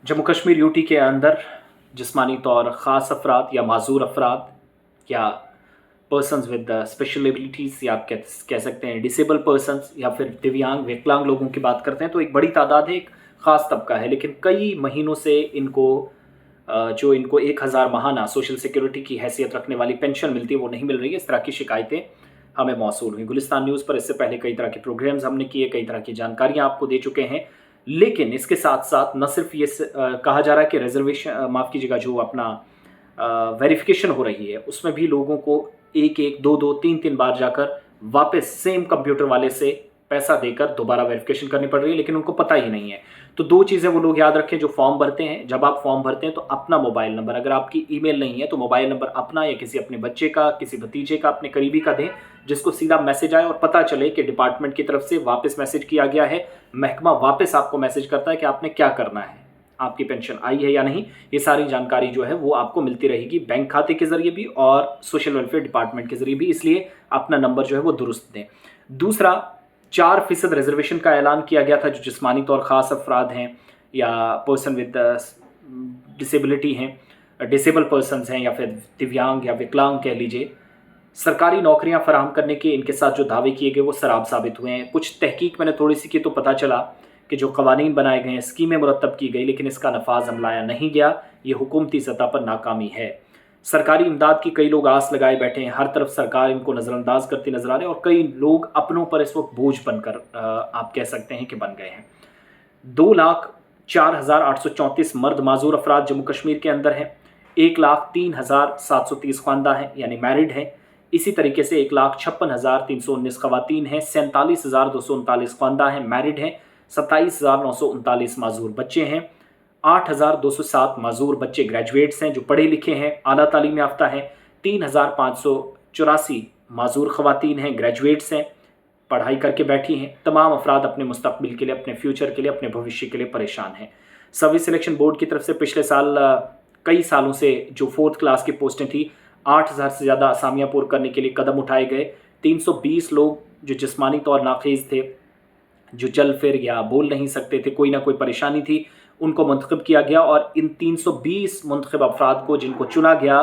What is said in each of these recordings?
Jammu Kashmir UT के अंदर जिस्मानी तौर ख़ास अफराद या माजूर अफराद या पर्सनस विद स्पेशल एबिलिटीज़ या आप कह सकते हैं डिसेबल पर्सनस या फिर दिव्यांग विकलांग लोगों की बात करते हैं तो एक बड़ी तादाद है, एक ख़ास तबका है। लेकिन कई महीनों से इनको जो इनको 1000 माहाना सोशल सिक्योरिटी की हैसियत रखने वाली पेंशन मिलती है वो नहीं मिल रही है। इस तरह की शिकायतें हमें मौसूल हुई। गुलिस्तान न्यूज़ पर इससे पहले कई तरह के प्रोग्राम्स हमने किए, कई तरह की जानकारियाँ आपको दे चुके हैं। लेकिन इसके साथ साथ न सिर्फ ये कहा जा रहा है कि रिजर्वेशन माफ़ कीजिएगा जो अपना वेरिफिकेशन हो रही है उसमें भी लोगों को एक एक दो दो तीन तीन बार जाकर वापस सेम कंप्यूटर वाले से पैसा देकर दोबारा वेरिफिकेशन करनी पड़ रही है, लेकिन उनको पता ही नहीं है। तो दो चीज़ें वो लोग याद रखें जो फॉर्म भरते हैं। जब आप फॉर्म भरते हैं तो अपना मोबाइल नंबर, अगर आपकी ईमेल नहीं है तो मोबाइल नंबर अपना या किसी अपने बच्चे का, किसी भतीजे का, अपने करीबी का दें, जिसको सीधा मैसेज आए और पता चले कि डिपार्टमेंट की तरफ से वापस मैसेज किया गया है। महकमा वापस आपको मैसेज करता है कि आपने क्या करना है, आपकी पेंशन आई है या नहीं। ये सारी जानकारी जो है वो आपको मिलती रहेगी बैंक खाते के जरिए भी और सोशल वेलफेयर डिपार्टमेंट के जरिए भी, इसलिए अपना नंबर जो है वो दुरुस्त दें। दूसरा, 4% रिजर्वेशन का ऐलान किया गया था जो जिस्मानी तौर ख़ास अफराद हैं या पर्सन विद डिसेबिलिटी हैं, डिसेबल पर्सनस हैं या फिर दिव्यांग या विकलांग कह लीजिए। सरकारी नौकरियां फराहम करने के इनके साथ जो दावे किए गए वो शराब साबित हुए हैं। कुछ तहकीक मैंने थोड़ी सी की तो पता चला कि जो कवानीन बनाए गए हैं, स्कीमें मुरतब की गई, लेकिन इसका नफाज अमलाया नहीं गया। ये हुकूमती सतह पर नाकामी है। सरकारी इमदाद की कई लोग आस लगाए बैठे हैं, हर तरफ सरकार इनको नज़रअंदाज करती नजर आ रही है और कई लोग अपनों पर इस वक्त बोझ बनकर आप कह सकते हैं कि बन गए हैं। 2,04,834 मर्द माजूर अफराद जम्मू कश्मीर के अंदर हैं। 1,03,730 खानदा हैं यानी मैरिड हैं। इसी तरीके से 1,56,319 खवातीन हैं। 47,239 खानदा हैं, मैरिड हैं। 27,939 माजूर बच्चे हैं। 8,207 माजूर बच्चे ग्रेजुएट्स हैं जो पढ़े लिखे हैं, आला तालीम याफ्ता हैं। 3,584 माजूर खवातीन हैं, ग्रेजुएट्स हैं, पढ़ाई करके बैठी हैं। तमाम अफराद अपने मुस्तकबिल के लिए, अपने फ्यूचर के लिए, अपने भविष्य के लिए परेशान हैं। सर्विस सिलेक्शन बोर्ड की तरफ से पिछले साल कई सालों से जो 4th क्लास की पोस्टें थी, 8,000 से ज़्यादा असामियाँ पूर्ण करने के लिए कदम उठाए गए। 320 लोग जो जिस्मानी तौर नाखीज़ थे, जो चल फिर या बोल नहीं सकते थे, कोई ना कोई परेशानी थी, उनको मुंतखब किया गया और इन 320 मुंतखब अफराद को जिनको चुना गया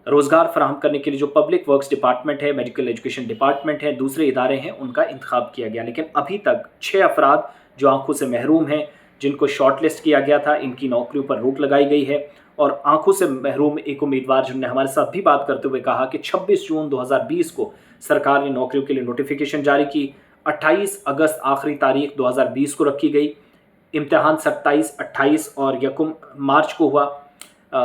रोज़गार फराहम करने के लिए जो पब्लिक वर्क्स डिपार्टमेंट है, मेडिकल एजुकेशन डिपार्टमेंट है, दूसरे इदारे हैं, उनका इंतखाब किया गया। लेकिन अभी तक 6 अफराद जो आंखों से महरूम हैं, जिनको शॉर्ट लिस्ट किया गया था, इनकी नौकरियों पर रोक लगाई गई है। और आंखों से महरूम एक उम्मीदवार जिन्होंने हमारे साथ भी बात करते हुए कहा कि 26 जून 2020 को सरकार ने नौकरियों के लिए नोटिफिकेशन जारी की। 28 अगस्त आखिरी तारीख 2020 को रखी गई। इम्तिहान 27, 28 और 1 मार्च को हुआ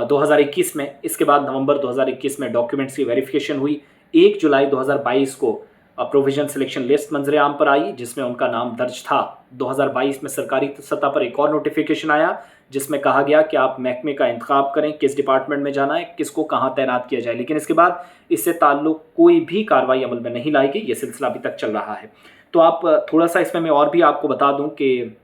2021 में। इसके बाद नवंबर 2021 में डॉक्यूमेंट्स की वेरिफिकेशन हुई। 1 जुलाई 2022 को प्रोविजन सिलेक्शन लिस्ट मंजर आम पर आई जिसमें उनका नाम दर्ज था। 2022 में सरकारी सतह पर एक और नोटिफिकेशन आया जिसमें कहा गया कि आप महकमे का इंतखाब करें, किस डिपार्टमेंट में जाना है, किसको कहाँ तैनात किया जाए। लेकिन इसके बाद इससे ताल्लुक कोई भी कार्रवाई अमल में नहीं लाई गई। ये सिलसिला अभी तक चल रहा है। तो आप थोड़ा सा इसमें मैं और भी आपको बता दूं कि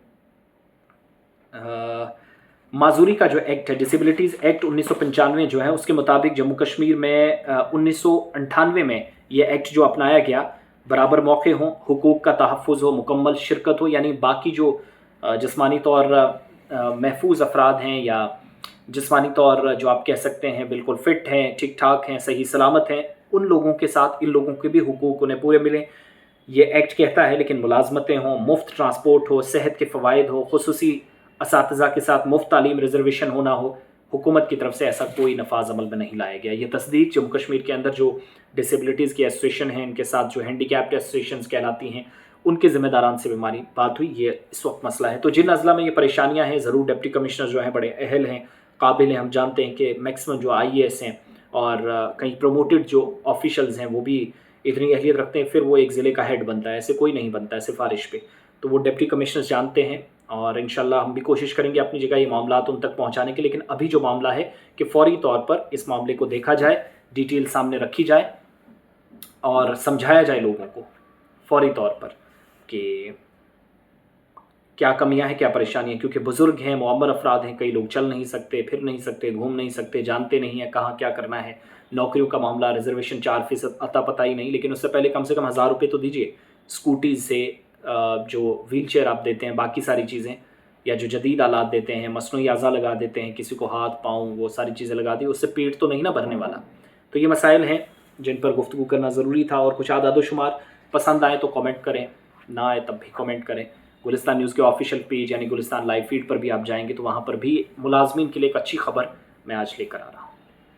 माजूरी का जो एक्ट है, डिसेबिलिटीज़ एक्ट 1995 जो है, उसके मुताबिक जम्मू कश्मीर में 1998 में ये एक्ट जो अपनाया गया, बराबर मौके हों, हुकूक का तहफ़्फ़ुज़ हो, मुकम्मल शिरकत हो, यानी बाकी जो जिस्मानी तौर महफूज अफराद हैं या जिस्मानी तौर जो आप कह सकते हैं बिल्कुल फ़िट हैं, ठीक ठाक हैं, सही सलामत हैं, उन लोगों के साथ इन लोगों के भी हुकूक उन्हें पूरे मिलें। ये एक्ट कहता है। लेकिन मुलाजमतें हों, मुफ्त ट्रांसपोर्ट हो, सेहत के फ़वाइद हो, खुसूसी असातिज़ा के साथ मुफ्त तालीम रिजर्वेशन होना हो, हुकूमत की तरफ से ऐसा कोई नफाज अमल में नहीं लाया गया। ये तस्दीक जम्मू कश्मीर के अंदर जो डिसेबिलिटीज़ की एसोसिएशन हैं, इनके साथ जो हैंडीकैप्ड एसोसिएशन कहलाती हैं, उनके ज़िम्मेदारान से भी हमारी बात हुई। ये इस वक्त मसला है। तो जिन अज़ला में ये परेशानियाँ हैं, ज़रूर डिप्टी कमिश्नर जो हैं बड़े अहल हैं, काबिल हैं। हम जानते हैं कि मैक्सिमम जो IAS हैं और कहीं प्रमोटेड जो ऑफिशल्स हैं वो भी इतनी अहलियत रखते हैं, फिर वो एक ज़िले का हेड बनता है, ऐसे कोई नहीं बनता है सिफारिश पे। तो वो डिप्टी कमिश्नर जानते हैं और इंशाल्लाह हम भी कोशिश करेंगे अपनी जगह ये मामला उन तक पहुंचाने के। लेकिन अभी जो मामला है कि फ़ौरी तौर पर इस मामले को देखा जाए, डिटेल सामने रखी जाए और समझाया जाए लोगों को फ़ौरी तौर पर कि क्या कमियां हैं, क्या परेशानियां हैं। क्योंकि बुज़ुर्ग हैं, मुअम्मर अफराद हैं, कई लोग चल नहीं सकते, फिर नहीं सकते, घूम नहीं सकते, जानते नहीं हैं कहाँ क्या करना है। नौकरियों का मामला, रिजर्वेशन 4% अता पता ही नहीं। लेकिन उससे पहले कम से कम 1000 रुपये तो दीजिए। स्कूटीज़ से जो व्हील चेयर आप देते हैं, बाकी सारी चीज़ें, یا جو جدید آلات دیتے ہیں، مصنوعی اعضاء لگا دیتے ہیں، کسی کو ہاتھ پاؤں وہ ساری چیزیں لگا دی، اس سے پیٹ تو نہیں نہ بھرنے والا. تو یہ مسائل ہیں جن پر گفتگو کرنا ضروری تھا. اور کچھ اعداد و شمار پسند آئے تو کامنٹ کریں، نہ آئے تب بھی کامنٹ کریں. گلستان نیوز کے آفیشیل پیج یعنی گلستان لائیو فیڈ پر بھی آپ جائیں گے تو وہاں پر بھی ملازمین کے لیے ایک اچھی خبر میں آج لے کر آ رہا ہوں.